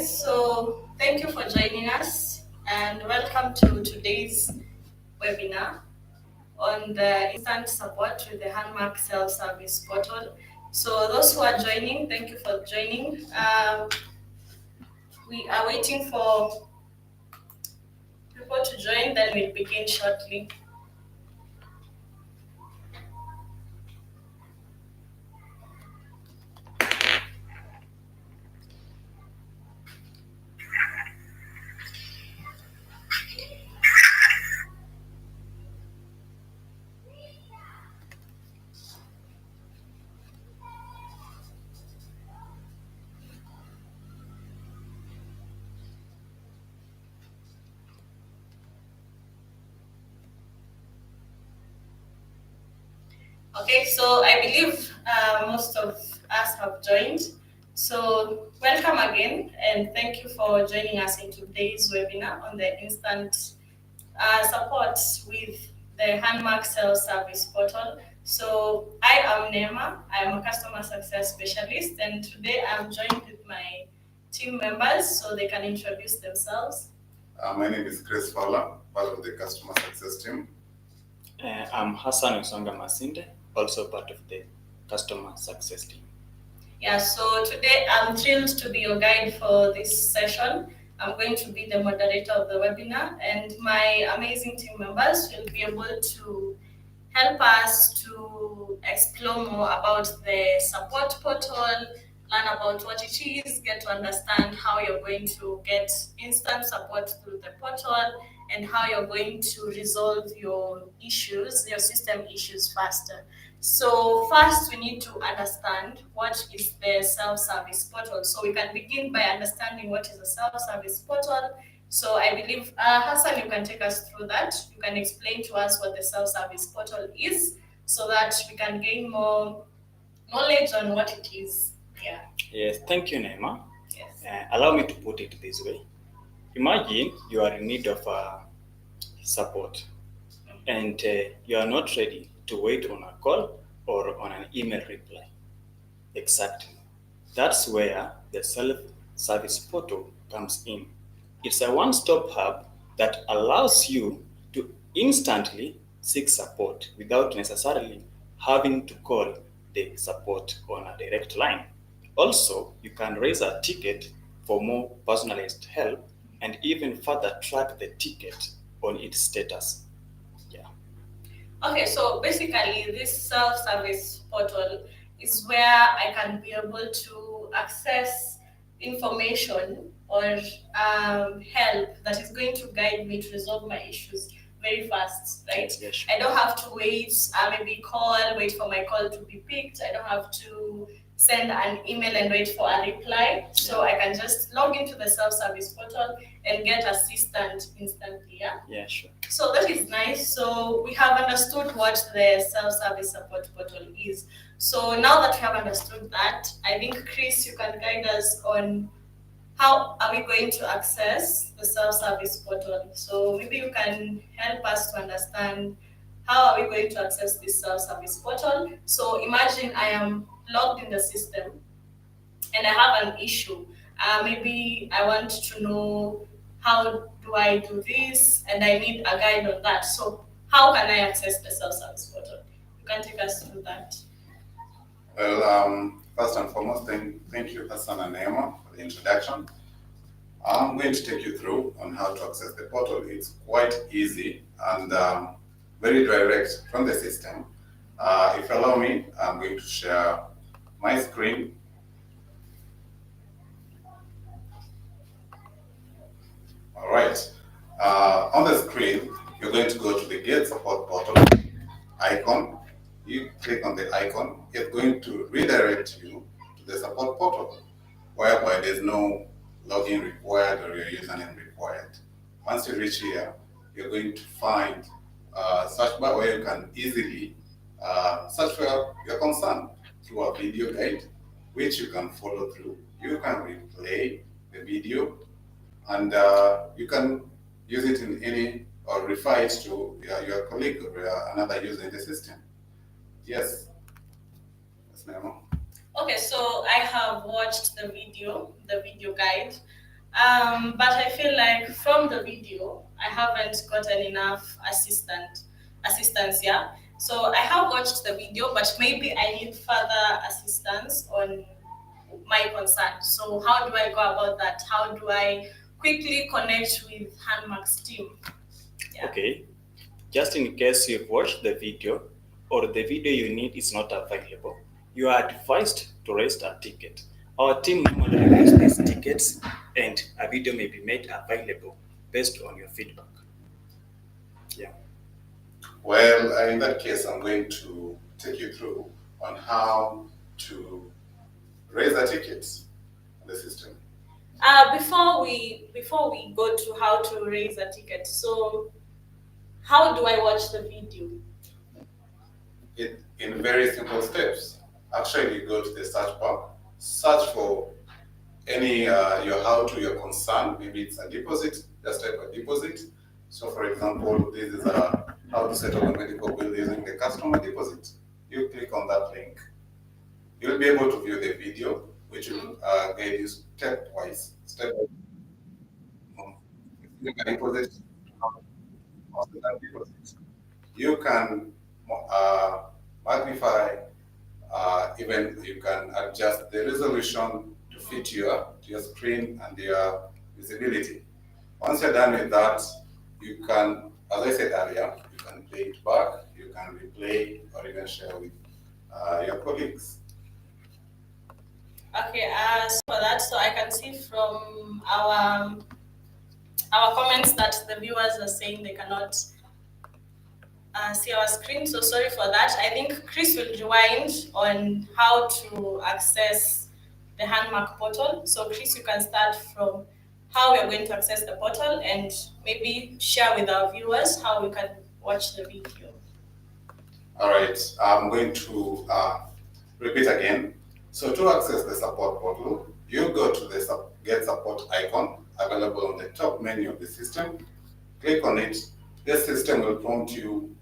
So thank you for joining us and welcome to today's webinar on the instant support with the Hanmak self-service portal. So those who are joining, thank you for joining. We are waiting for people to join, then we'll begin shortly. Okay, so I believe most of us have joined. So welcome again, and thank you for joining us in today's webinar on the instant support with the Hanmak self-service portal. So I am Nema, I am a customer success specialist, and today I'm joined with my team members so they can introduce themselves. My name is Chris Fowler, part of the customer success team. I'm Hassan Usonga Masinde, also part of the customer success team. Yeah, so today I'm thrilled to be your guide for this session. I'm going to be the moderator of the webinar, and my amazing team members will be able to help us to explore more about the support portal, learn about what it is, get to understand how you're going to get instant support through the portal, and how you're going to resolve your issues, your system issues faster. So first, we need to understand what is the self-service portal. So we can begin by understanding what is a self-service portal. So I believe, Hassan, you can take us through that. You can explain to us what the self-service portal is so that we can gain more knowledge on what it is. Yeah. Yes, thank you, Nema. Yes. Allow me to put it this way. Imagine you are in need of support and you are not ready to wait on a call or on an email reply. Exactly. That's where the self-service portal comes in. It's a one-stop hub that allows you to instantly seek support without necessarily having to call the support on a direct line. Also, you can raise a ticket for more personalized help and even further track the ticket on its status. Yeah. Okay, so basically, this self-service portal is where I can be able to access information or help that is going to guide me to resolve my issues very fast, right? Yes, sure. I don't have to wait, maybe wait for my call to be picked. I don't have to send an email and wait for a reply. So I can just log into the self-service portal and get assistance instantly. Yeah. Yeah, sure. So that is nice. So we have understood what the self-service support portal is. So now that we have understood that, I think Chris, you can guide us on how are we going to access the self-service portal. So maybe you can help us to understand how are we going to access this self-service portal. So imagine I am logged in the system and I have an issue. Maybe I want to know how do I do this, and I need a guide on that. So how can I access the self-service portal? You can take us through that. Well, first and foremost, thank you, Hassan and Nema, for the introduction. I'm going to take you through on how to access the portal. It's quite easy and very direct from the system. If you allow me, I'm going to share my screen. All right. On the screen, you're going to go to the Get Support portal icon. You click on the icon. It's going to redirect you to the support portal, whereby there's no login required or your username required. Once you reach here, you're going to find a search bar where you can easily search for your concern through a video guide, which you can follow through. You can replay the video, and you can use it in any or refer it to your colleague or another user in the system. Yes. Yes, Nemo. Okay, so I have watched the video guide. But I feel like from the video, I haven't gotten enough assistance. Yeah. So I have watched the video, but maybe I need further assistance on my concern. So how do I go about that? How do I quickly connect with Hanmak's team? Yeah. Okay, just in case you've watched the video or the video you need is not available, you are advised to raise a ticket. Our team normally reviews these tickets and a video may be made available based on your feedback. Yeah. Well, in that case, I'm going to take you through on how to raise the tickets on the system. Before we go to how to raise a ticket, so how do I watch the video? It in very simple steps. Actually, you go to the search bar, search for any your how to your concern. Maybe it's a deposit. Just type a deposit. So, for example, this is a how to settle a medical bill using the customer deposit. You click on that link. You'll be able to view the video, which will guide you stepwise, step deposit, deposit. You can magnify, even you can adjust the resolution to fit your screen and your visibility. Once you're done with that, you can, as I said earlier, you can play it back, you can replay, or even share with your colleagues. Okay, so for that, so I can see from our comments that the viewers are saying they cannot see our screen. So sorry for that. I think Chris will rewind on how to access the Hanmak portal. So Chris, you can start from how we are going to access the portal and maybe share with our viewers how we can watch the video. All right, I'm going to repeat again. So to access the support portal, you go to the Get Support icon available on the top menu of the system. Click on it. This system will prompt you,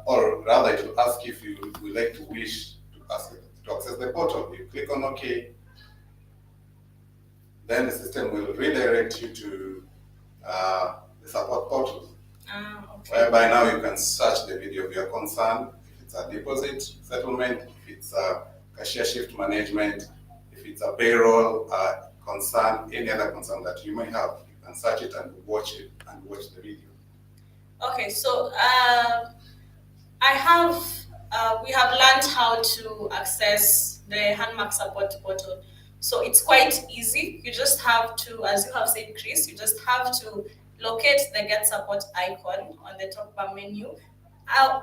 or rather, it will ask if you would like to wish to access the portal. You click on OK. Then the system will redirect you to the support portal, Okay. whereby now you can search the video of your concern. If it's a deposit settlement, if it's a cashier shift management, if it's a payroll concern, any other concern that you may have, you can search it and watch the video. Okay, so we have learned how to access the Hanmak support portal. So it's quite easy. You just have to, as you have said, Chris, you just have to locate the Get Support icon on the top bar menu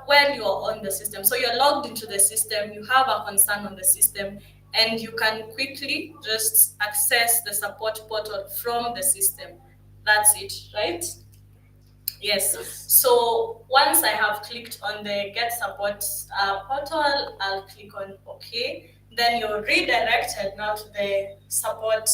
when you're on the system. So you're logged into the system, you have a concern on the system, and you can quickly just access the support portal from the system. That's it, right? Yes. So once I have clicked on the Get Support portal, I'll click on OK. Then you're redirected now to the support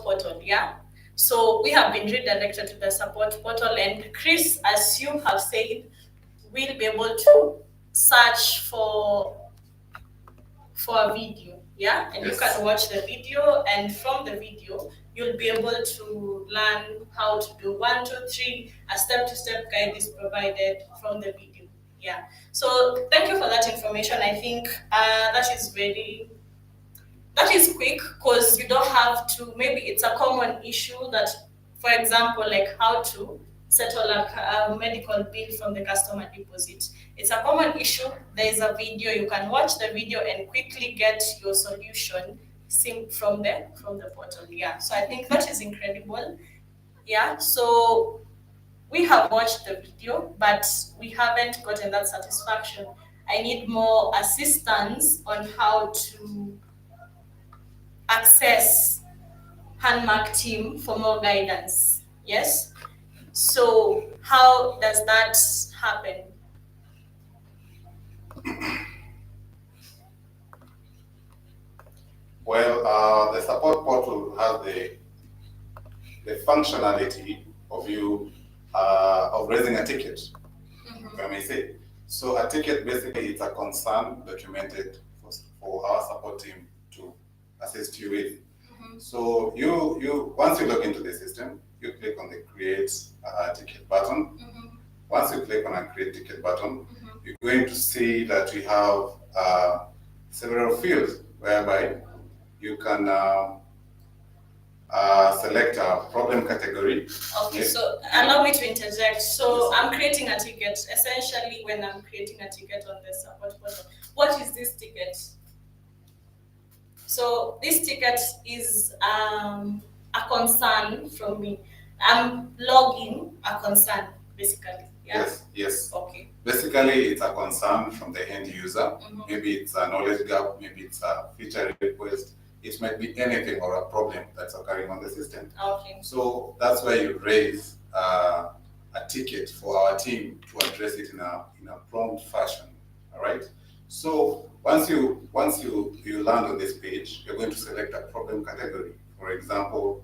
portal. Yeah. So we have been redirected to the support portal, and Chris, as you have said, will be able to search for a video. Yeah, and Yes. you can watch the video, and from the video you'll be able to learn how to do 1, 2, 3. A step-to-step guide is provided from the video. Yeah. So thank you for that information. I think that is quick, because you don't have to, maybe it's a common issue that, for example, like how to settle a medical bill from the customer deposit. It's a common issue. There is a video, you can watch the video and quickly get your solution from the portal. Yeah, so I think that is incredible. Yeah, so we have watched the video, but we haven't gotten that satisfaction. I need more assistance on how to access Hanmak team for more guidance. Yes. So how does that happen? Well, the support portal has the functionality of raising a ticket, if I may say. So a ticket basically it's a concern documented for our support team to assist you with. Mhm. So you once you log into the system, you click on the create ticket button. Mhm. Once you click on a create ticket button, Mhm. you're going to see that we have several fields whereby you can select a problem category. Okay, so allow me to interject. So I'm creating a ticket. Essentially, when I'm creating a ticket on the support portal, what is this ticket? So this ticket is a concern from me. I'm logging a concern, basically. Yeah? Yes. Okay. Basically, it's a concern from the end user. Mhm. Maybe it's a knowledge gap, maybe it's a feature request. It might be anything or a problem that's occurring on the system. Okay. So that's why you raise a ticket for our team to address it in a prompt fashion. All right. So once you land on this page, you're going to select a problem category. For example,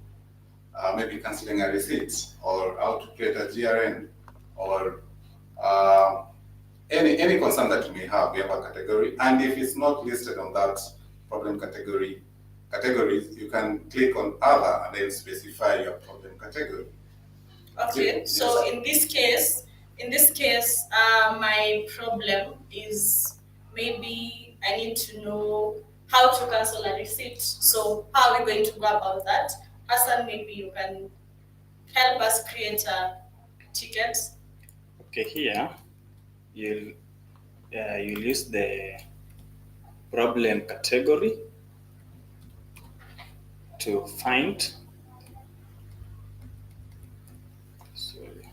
maybe canceling a receipt, or how to create a GRN, or uh, any concern that you may have. We have a category, and if it's not listed on that problem categories, you can click on other and then specify your problem category. Okay, Yes. so in this case, my problem is maybe I need to know how to cancel a receipt. So how are we going to go about that? Hassan, maybe you can help us create a ticket. Okay, here you'll you'll use the problem category to find. Sorry.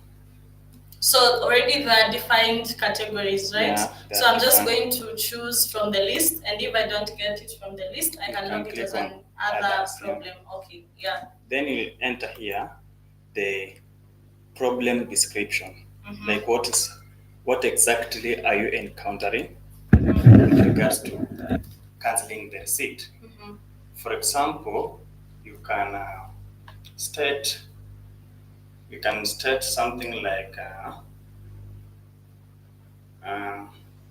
So already there are defined categories, right? Yeah, they So are I'm just defined. going to choose from the list, and if I don't get it from the list, I You can can log it click as on an other others, yeah. problem. Okay, yeah. Then you'll enter here the problem description. Mhm. Like what exactly are you encountering Mhm. with regards to canceling the receipt? Mhm. For example, you can state you can state something like uh,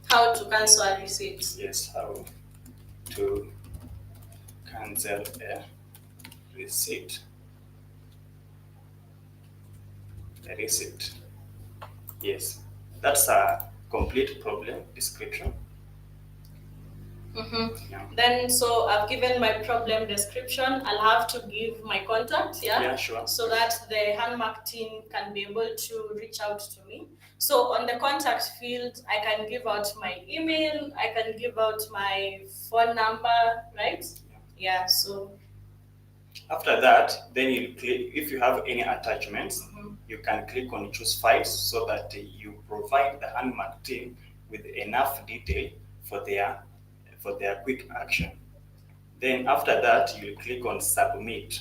How to cancel a receipt. yes, how to cancel a receipt. A receipt. Yes, that's a complete problem description. Mm-hmm. Yeah. Then, so I've given my problem description. I'll have to give my contact, yeah? Yeah, sure. So that the Hanmak team can be able to reach out to me. So on the contact field, I can give out my email, I can give out my phone number, right? Yeah, so. After that, then you click, if you have any attachments, Mhm. you can click on choose files so that you provide the Hanmak team with enough detail for their quick action. Then after that, you click on submit.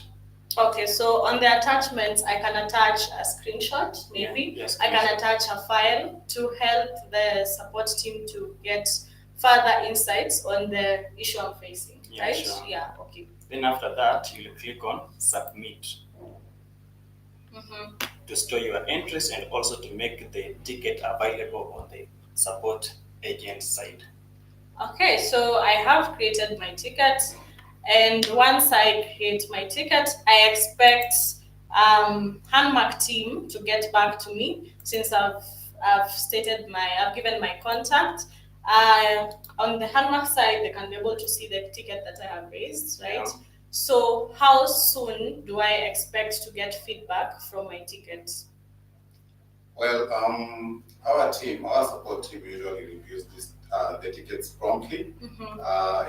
Okay, so on the attachments, I can attach a screenshot, maybe. Yeah, yes, I can attach a file to help the support team to get further insights on the issue I'm facing, Yeah, right? sure. Yeah, okay. Then after that, you'll click on submit Mm-hmm. to store your entries and also to make the ticket available on the support agent side. Okay, so I have created my ticket, and once I create my ticket, I expect Hanmak team to get back to me since I've given my contact. On the Hanmak side, they can be able to see the ticket that I have raised, right? Yeah. So how soon do I expect to get feedback from my ticket? Well, our support team usually reviews the tickets promptly,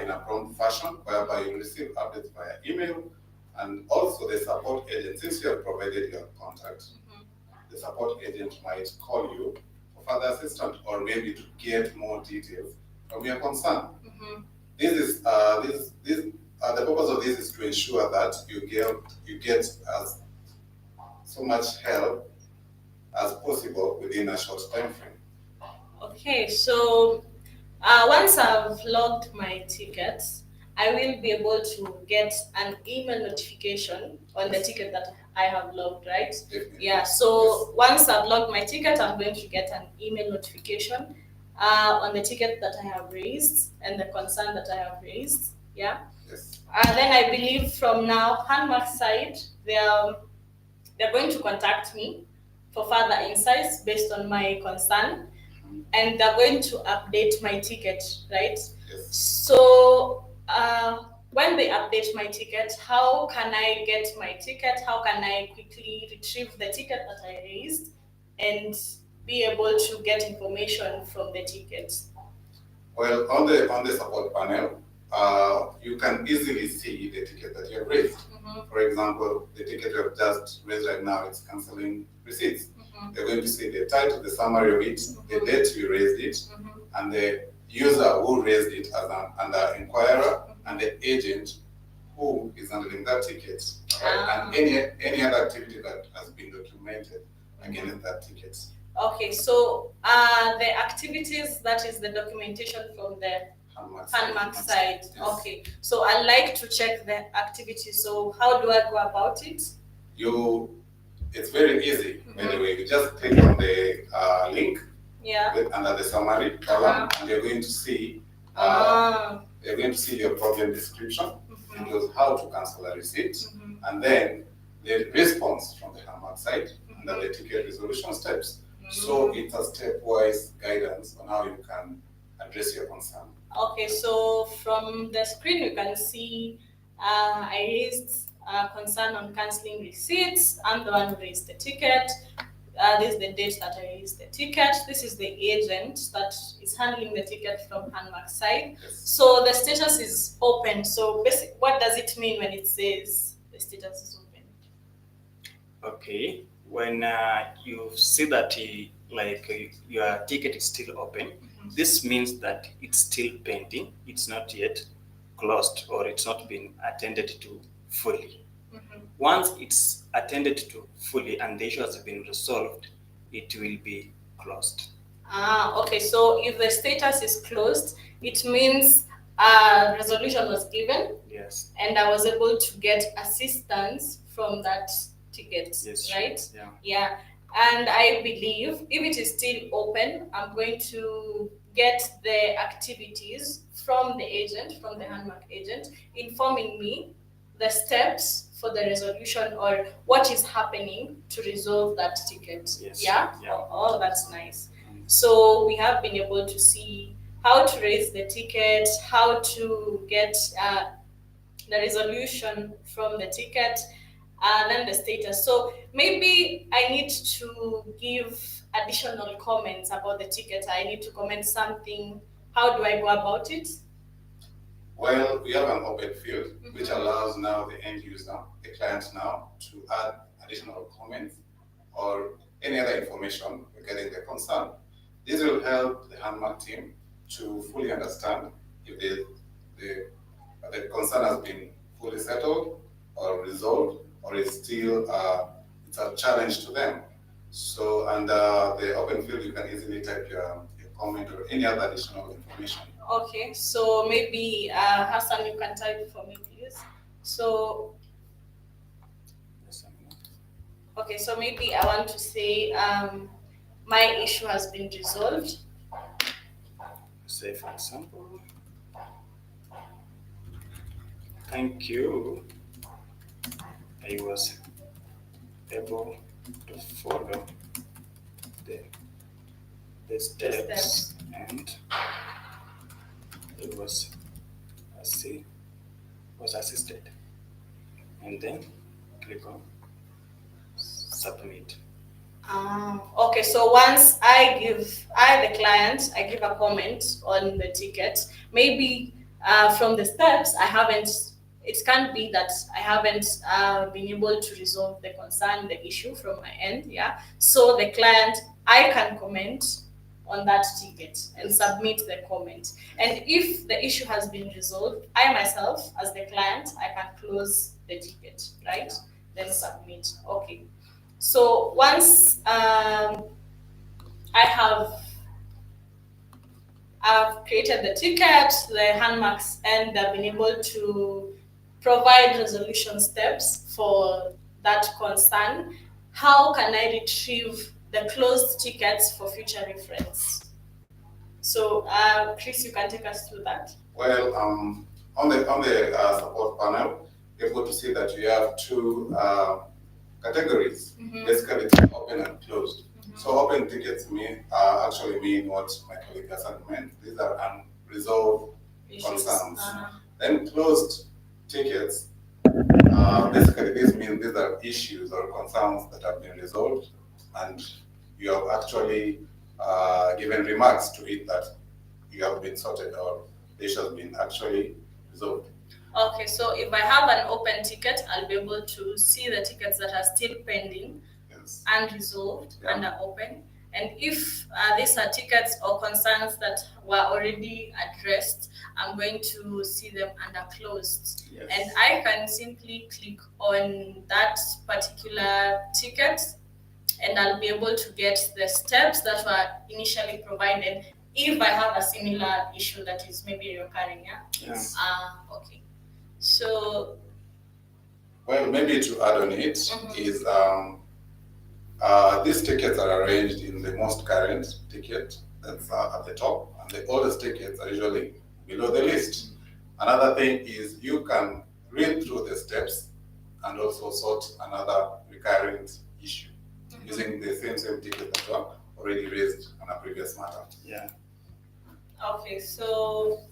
in a prompt fashion, whereby you receive updates via email, and also the support agent, since you have provided your contact, the support agent might call you for further assistance or maybe to get more details from your concern. The purpose of this is to ensure that you get as so much help as possible within a short time frame. Okay, so once I've logged my tickets, I will be able to get an email notification on the ticket that I have logged, right? Definitely. Yeah, so once I've logged my ticket, I'm going to get an email notification on the ticket that I have raised and the concern that I have raised. Yeah. Yes. Then I believe from now, Hanmak's side, they're going to contact me for further insights based on my concern, and they're going to update my ticket, right? Yes. So when they update my ticket, how can I get my ticket? How can I quickly retrieve the ticket that I raised and be able to get information from the ticket? Well, on the support panel, you can easily see the ticket that you have raised. For example, the ticket you have just raised right now is canceling receipts. You're going to see the title, the summary of it, the date you raised it, and the user who raised it as the inquirer, and the agent who is handling that ticket, right? And any other activity that has been documented against that ticket. Okay, so the activities, that is the documentation from the Hanmak side. Yes. Okay, so I like to check the activities. So how do I go about it? It's very easy. Anyway, you just click on the link under the summary column, and you're going to see your problem description. It was how to cancel a receipt, and then the response from the Hanmak side under the ticket resolution steps. So it's a stepwise guidance on how you can address your concern. Okay, so from the screen you can see I raised a concern on cancelling receipts. I'm the one who raised the ticket. This is the date that I raised the ticket. This is the agent that is handling the ticket from Hanmak's side. Yes. So the status is open. So what does it mean when it says the status is open? Okay, when you see that your ticket is still open, this means that it's still pending. It's not yet closed, or it's not been attended to fully. Once it's attended to fully and the issue has been resolved, it will be closed. Okay, so if the status is closed, it means resolution was given. Yes. And I was able to get assistance from that ticket, yes, right? Yeah. And I believe if it is still open, I'm going to get the activities from the agent, from the Hanmak agent, informing me the steps for the resolution or what is happening to resolve that ticket. Yes. Yeah? Yeah. Oh, that's nice. So we have been able to see how to raise the ticket, how to get the resolution from the ticket, and then the status. So maybe I need to give additional comments about the ticket. I need to comment something. How do I go about it? Well, we have an open field which allows now the end user, the client now, to add additional comments or any other information regarding the concern. This will help the Hanmak team to fully understand if the concern has been fully settled or resolved, or is still it's a challenge to them. So under the open field, you can easily type your comment or any other additional information. Okay, so maybe Hassan, you can type for me, please. So, okay, so maybe I want to say my issue has been resolved. Say, for example, thank you. I was able to follow the steps and it was assisted, and then click on submit. Okay, so once the client, I give a comment on the ticket, maybe from the steps, it can't be that I haven't been able to resolve the concern, the issue from my end, yeah? So the client, I can comment on that ticket and submit the comment. And if the issue has been resolved, I myself, as the client, I can close the ticket, right? Then submit, okay. So once I've created the ticket, the Hanmaks, and they've been able to provide resolution steps for that concern, how can I retrieve the closed tickets for future reference? So, Chris, you can take us through that. Well, On the support panel, you're able to see that you have two categories. Basically, it's open and closed. So open tickets actually mean what my colleague Hassan meant. These are unresolved concerns. Then closed tickets, basically this means these are issues or concerns that have been resolved, and you have actually given remarks to it that you have been sorted or the issue has been actually resolved. Okay, so if I have an open ticket, I'll be able to see the tickets that are still pending, Yes. unresolved, and are open. And if these are tickets or concerns that were already addressed, I'm going to see them under closed. Yes. And I can simply click on that particular ticket, and I'll be able to get the steps that were initially provided if I have a similar issue that is maybe recurring. Yes. Okay. So, well, maybe to add on it is these tickets are arranged in the most current ticket that's at the top, and the oldest tickets are usually below the list. Another thing is you can read through the steps and also sort another recurrent issue using the same ticket that were already raised on a previous matter. Yeah. Okay, so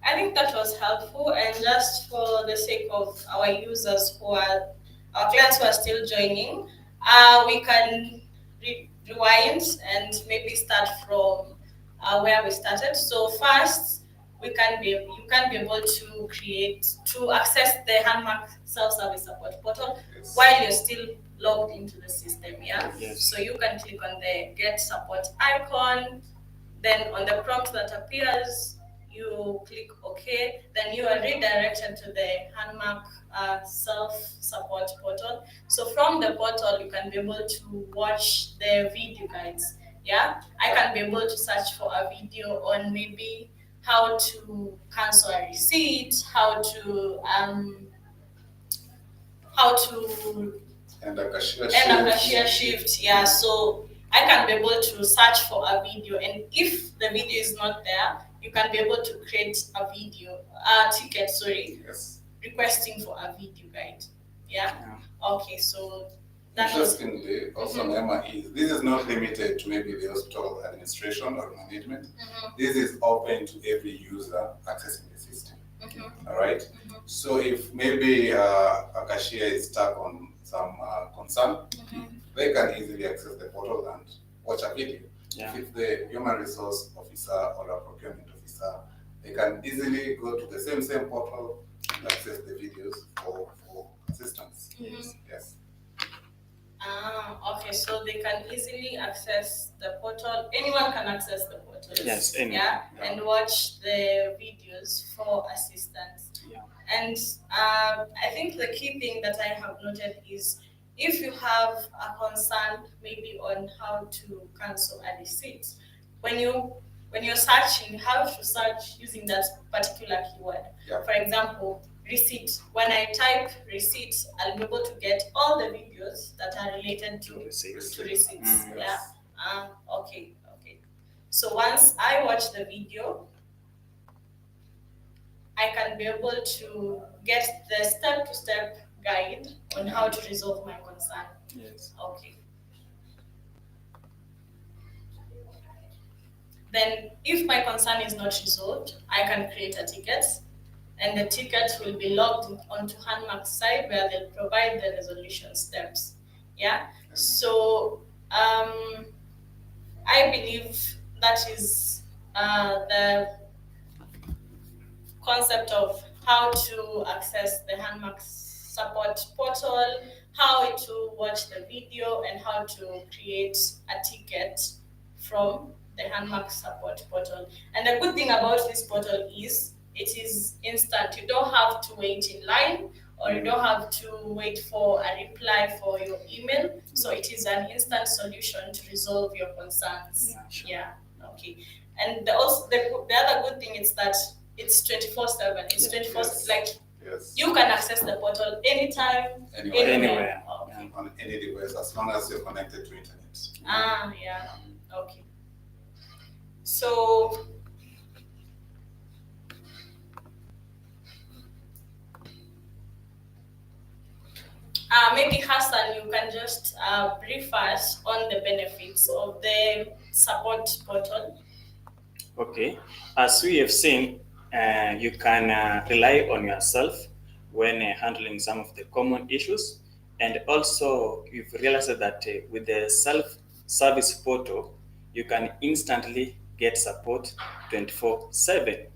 I think that was helpful, and just for the sake of our users our clients who are still joining, we can rewind and maybe start from where we started. So first, you can be able to access the Hanmak self-service support portal while you're still logged into the system. Yeah. Yes. So you can click on the get support icon. Then on the prompt that appears, you click OK. Then you are redirected to the Hanmak self-support portal. So from the portal, you can be able to watch the video guides. Yeah, I can be able to search for a video on maybe how to cancel a receipt, how to And a cashier shift. Yeah, so I can be able to search for a video, and if the video is not there, you can be able to create a ticket, Yes. requesting for a video guide. Yeah. Okay, so that interestingly, also Nema, this is not limited to maybe the hospital administration or management. This is open to every user accessing the system. All right. So if maybe a cashier is stuck on some concern, they can easily access the portal and watch a video. Yeah. If the human resource officer or a procurement officer, they can easily go to the same portal and access the videos for assistance. Yes. Okay, so they can easily access the portal. Anyone can access the portal. Yes, anyone. Yeah, and watch the videos for assistance. Yeah. And I think the key thing that I have noted is if you have a concern maybe on how to cancel a receipt, when you're searching, you have to search using that particular keyword. Yeah. For example, receipt. When I type receipt, I'll be able to get all the videos that are related to receipts. Yeah. Okay. So once I watch the video, I can be able to get the step-to-step guide on how to resolve my concern. Yes. Okay. Then if my concern is not resolved, I can create a ticket, and the ticket will be logged onto Hanmak's side where they'll provide the resolution steps. Yeah. So I believe that is the concept of how to access the Hanmak support portal, how to watch the video, and how to create a ticket from the Hanmak support portal. And the good thing about this portal is it is instant. You don't have to wait in line, or you don't have to wait for a reply for your email. So it is an instant solution to resolve your concerns. Yeah, sure. Yeah. Okay. And the other good thing is that it's 24/7. It's Yeah. 24. Yes. Like Yes. you can access the portal anytime, Anywhere. Okay. On any device, as long as you're connected to internet. Yeah. Okay. So you can just brief us on the benefits of the support portal. Okay, as we have seen, you can rely on yourself when handling some of the common issues, and also you've realized that with the self-service portal, you can instantly get support 24/7,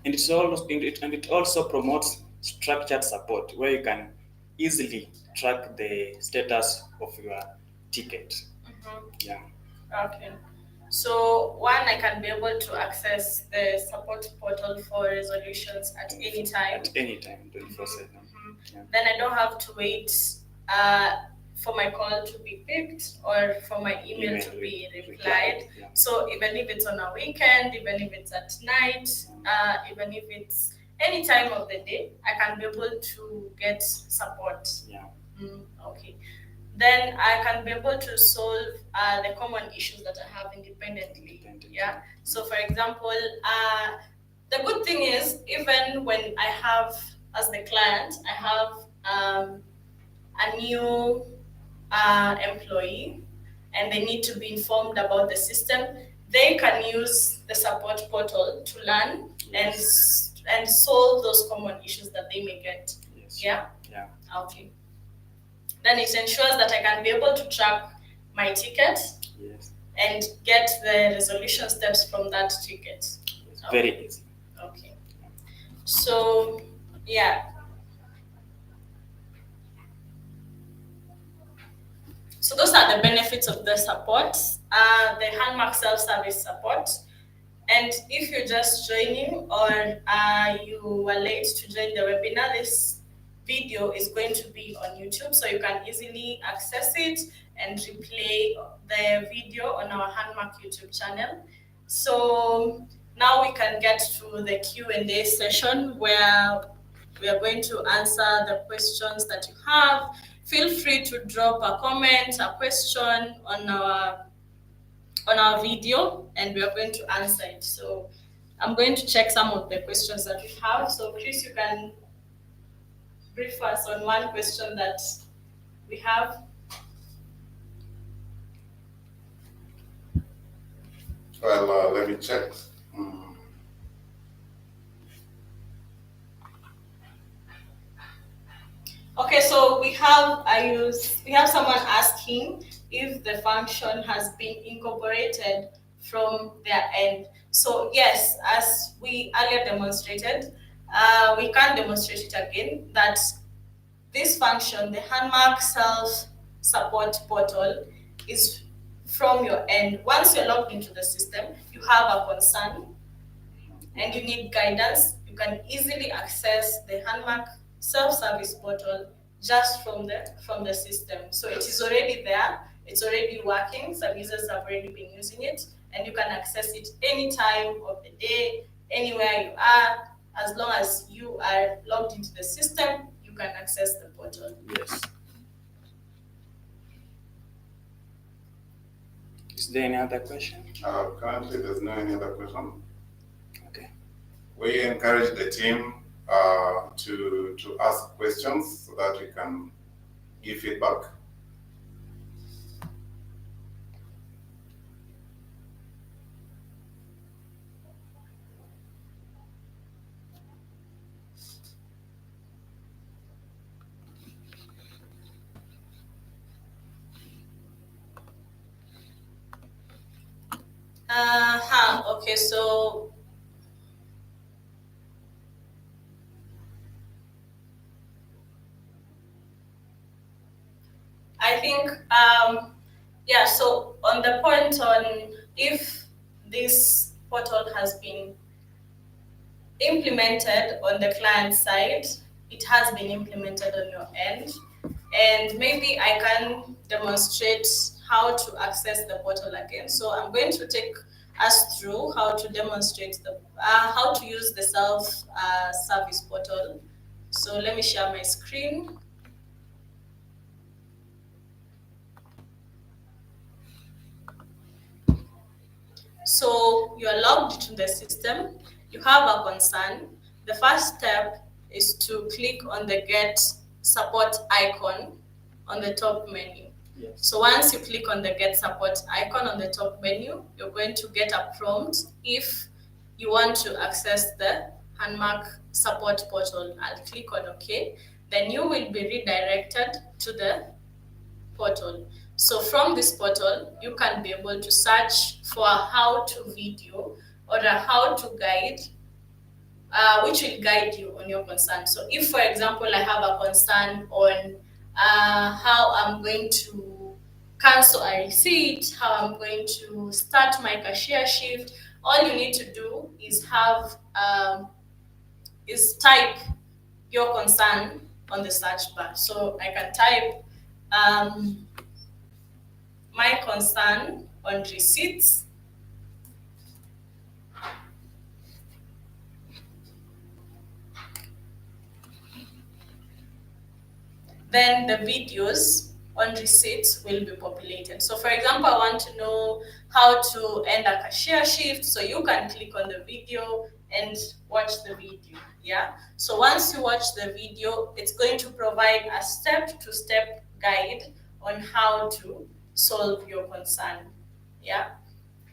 and it also promotes structured support where you can easily track the status of your ticket. Yeah. Okay. So one, I can be able to access the support portal for resolutions at any time. At any time, 24/7. Yeah. Then I don't have to wait uh, for my call to be picked or for my email to be replied. Yeah. So even if it's on a weekend, even if it's at night, even if it's any time of the day, I can be able to get support. Yeah. Okay. Then I can be able to solve the common issues that I have independently. Yeah. So, for example, the good thing is, even when I have, as the client, I have a new employee and they need to be informed about the system, they can use the support portal to learn and solve those common issues that they may get. Yes. Yeah? Yeah. Okay. Then it ensures that I can be able to track my ticket and get the resolution steps from that ticket. It's very easy. Okay. So, yeah. So those are the benefits of the support, the Hanmak self-service support. And if you're just joining or you were late to join the webinar, this video is going to be on YouTube, so you can easily access it and replay the video on our Hanmak YouTube channel. So now we can get to the Q&A session where we are going to answer the questions that you have. Feel free to drop a comment, a question on our video, and we are going to answer it. So I'm going to check some of the questions that we have. So Chris, you can brief us on one question that we have. Well, let me check. Okay, so we have someone asking if the function has been incorporated from their end. So yes, as we earlier demonstrated, we can demonstrate it again that this function, the Hanmak self support portal, is from your end. Once you're logged into the system, you have a concern and you need guidance, you can easily access the Hanmak self-service portal just from the system. So it is already there, it's already working, some users have already been using it, and you can access it any time of the day, anywhere you are. As long as you are logged into the system, you can access the portal. Yes. Is there any other question? Currently, there's no any other question. Okay. We encourage the team to ask questions so that we can give feedback. Okay, so I think, yeah, so on the point on if this portal has been implemented on the client side, it has been implemented on your end. And maybe I can demonstrate how to access the portal again. So I'm going to take us through how to demonstrate how to use the self-service portal. So let me share my screen. So you're logged into the system, you have a concern. The first step is to click on the Get Support icon. on the top menu. Yes. So once you click on the Get Support icon on the top menu, you're going to get a prompt if you want to access the Hanmak support portal. I'll click on OK. Then you will be redirected to the portal. So from this portal, you can be able to search for a how-to video or a how-to guide, which will guide you on your concern. So if, for example, I have a concern on how I'm going to cancel a receipt, how I'm going to start my cashier shift, all you need to do is type your concern on the search bar. So I can type um, my concern on receipts. Then the videos on receipts will be populated. So for example, I want to know how to end a cashier shift. So you can click on the video and watch the video. Yeah. So once you watch the video, it's going to provide a step-to-step guide on how to solve your concern. Yeah.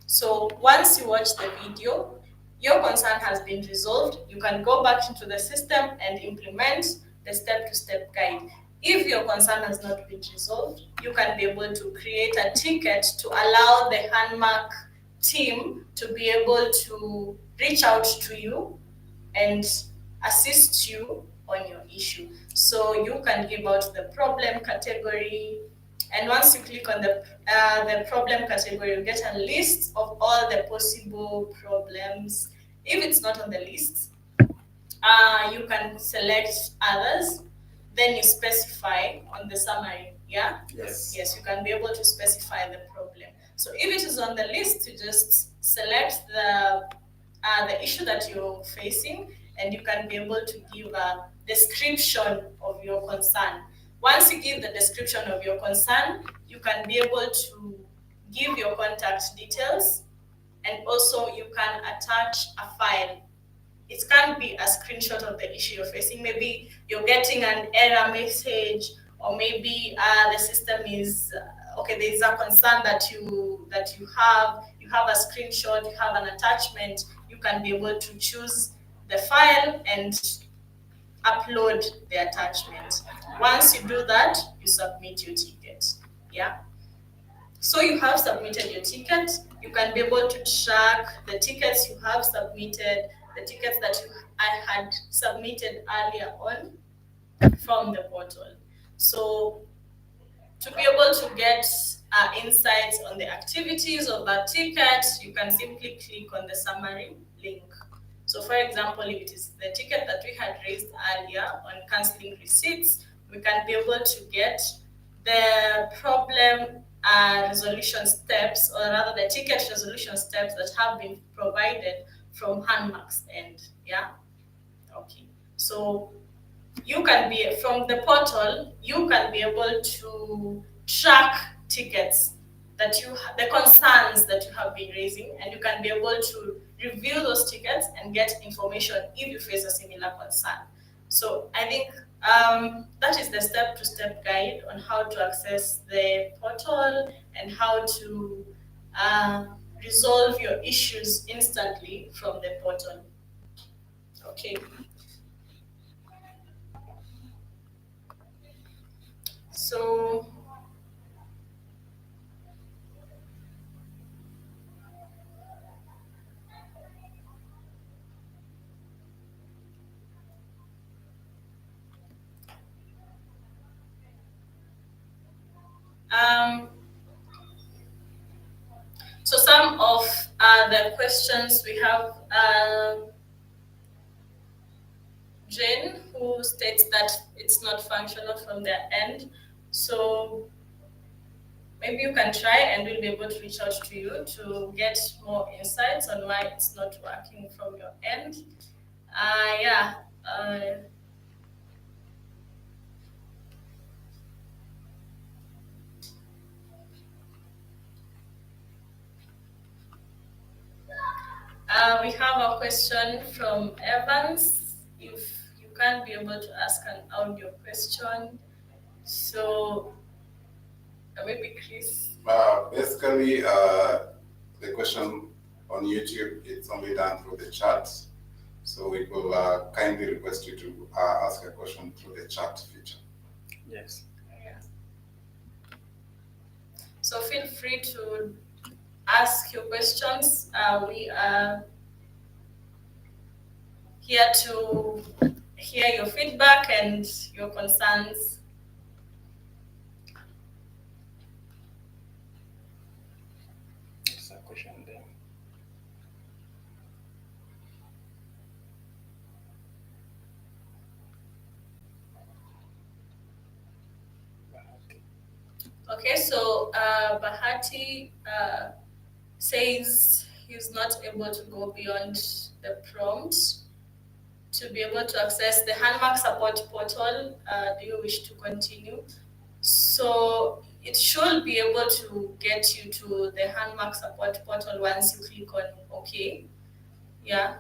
So once you watch the video, your concern has been resolved. You can go back into the system and implement the step-to-step guide. If your concern has not been resolved, you can be able to create a ticket to allow the Hanmak team to be able to reach out to you and assist you on your issue. So you can give out the problem category, and once you click on the problem category, you get a list of all the possible problems. If it's not on the list, you can select others. Then you specify on the summary. Yeah. Yes. Yes, you can be able to specify the problem. So if it is on the list, you just select the issue that you're facing, and you can be able to give a description of your concern. Once you give the description of your concern, you can be able to give your contact details, and also you can attach a file. It can be a screenshot of the issue you're facing. Maybe you're getting an error message, or maybe the system is okay. There is a concern that you have. You have a screenshot. You have an attachment. You can be able to choose the file and upload the attachment. Once you do that, you submit your ticket. Yeah. So you have submitted your ticket. You can be able to track the tickets you have submitted, the tickets that I had submitted earlier on from the portal. So to be able to get insights on the activities of that ticket, you can simply click on the summary link. So for example, if it is the ticket that we had raised earlier on canceling receipts, we can be able to get the problem resolution steps, or rather the ticket resolution steps that have been provided from Hanmak's end. Yeah. Okay. So you can be from the portal. You can be able to track tickets that the concerns that you have been raising, and you can be able to review those tickets and get information if you face a similar concern. So I think that is the step-to-step guide on how to access the portal and how to resolve your issues instantly from the portal. Okay. So Um, so some of the questions we have, Jane, who states that it's not functional from their end. So maybe you can try, and we'll be able to reach out to you to get more insights on why it's not working from your end. Yeah. We have a question from Evans. If you can't be able to ask an audio question, so Maybe Chris. Basically, the question on YouTube, it's only done through the chat. So we will kindly request you to ask a question through the chat feature. Yes. Yeah. So feel free to ask your questions. We are here to hear your feedback and your concerns. There's a question there. Okay, so Bahati says he's not able to go beyond the prompt to be able to access the Hanmak support portal. Do you wish to continue? So it should be able to get you to the Hanmak support portal once you click on OK. Yeah.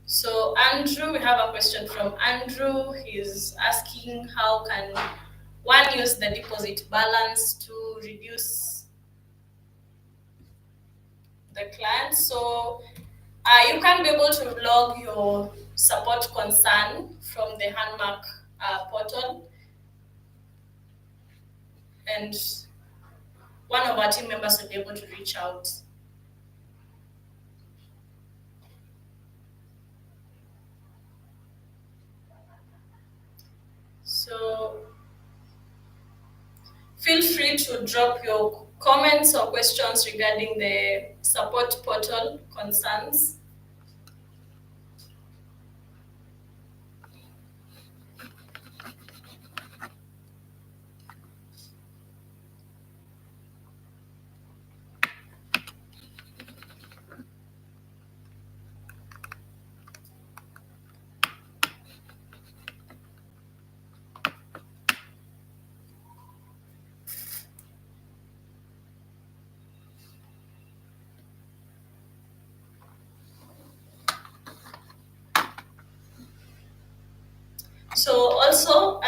So Andrew, we have a question from Andrew. He's asking how can one use the deposit balance to reduce the client. So you can be able to log your support concern from the Hanmak portal, and one of our team members will be able to reach out. So feel free to drop your comments or questions regarding the support portal concerns. So also,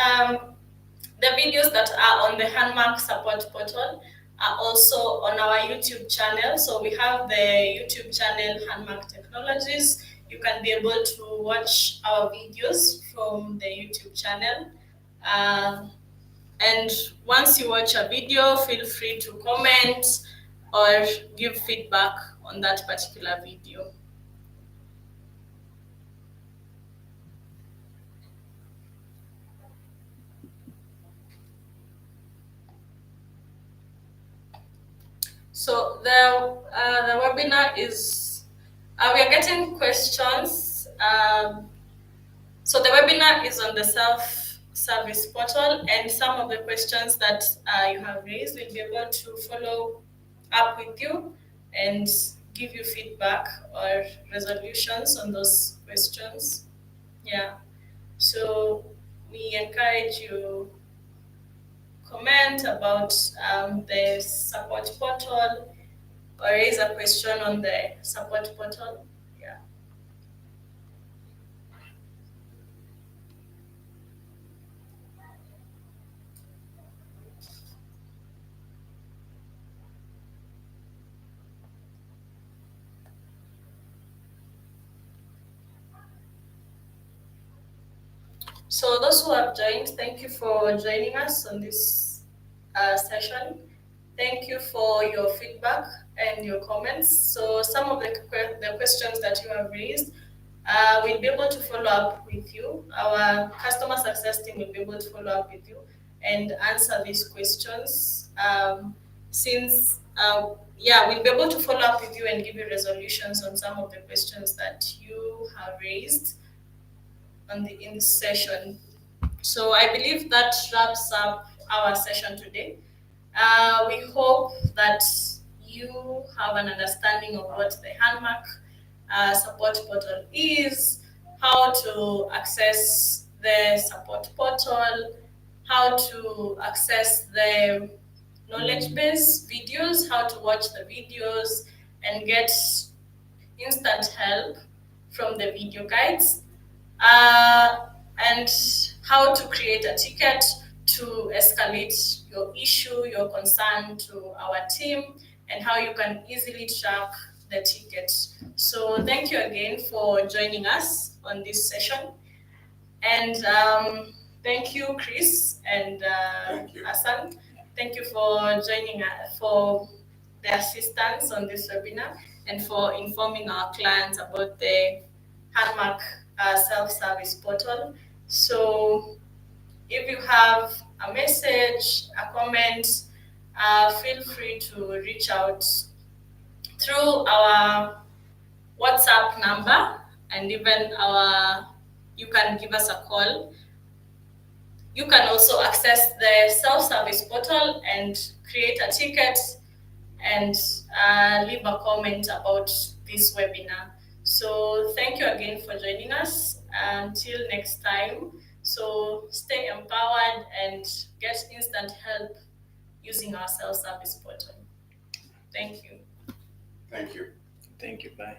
the videos that are on the Hanmak support portal are also on our YouTube channel. So we have the YouTube channel Hanmak Technologies. You can be able to watch our videos from the YouTube channel. And once you watch a video, feel free to comment or give feedback on that particular video. So the webinar is, we are getting questions. So the webinar is on the self-service portal, and some of the questions that you have raised will be able to follow up with you and give you feedback or resolutions on those questions. Yeah. So we encourage you comment about the support portal or raise a question on the support portal. Yeah. So those who have joined, thank you for joining us on this session. Thank you for your feedback and your comments. So some of the questions that you have raised, we'll be able to follow up with you. Our customer success team will be able to follow up with you and answer these questions. We'll be able to follow up with you and give you resolutions on some of the questions that you have raised in this session. So I believe that wraps up our session today. We hope that you have an understanding of what the Hanmak support portal is, how to access the support portal, how to access the knowledge base videos, how to watch the videos and get instant help from the video guides, and how to create a ticket to escalate your issue, your concern to our team, and how you can easily track the ticket. So thank you again for joining us on this session. And thank you, Chris and Thank you. Hassan. Thank you for joining us, for the assistance on this webinar, and for informing our clients about the Hanmak self-service portal. So if you have a message, a comment, feel free to reach out through our WhatsApp number, and even you can give us a call. You can also access the self-service portal and create a ticket and leave a comment about this webinar. So thank you again for joining us. Until next time, so stay empowered and get instant help using our self-service portal. Thank you. Thank you. Thank you. Bye.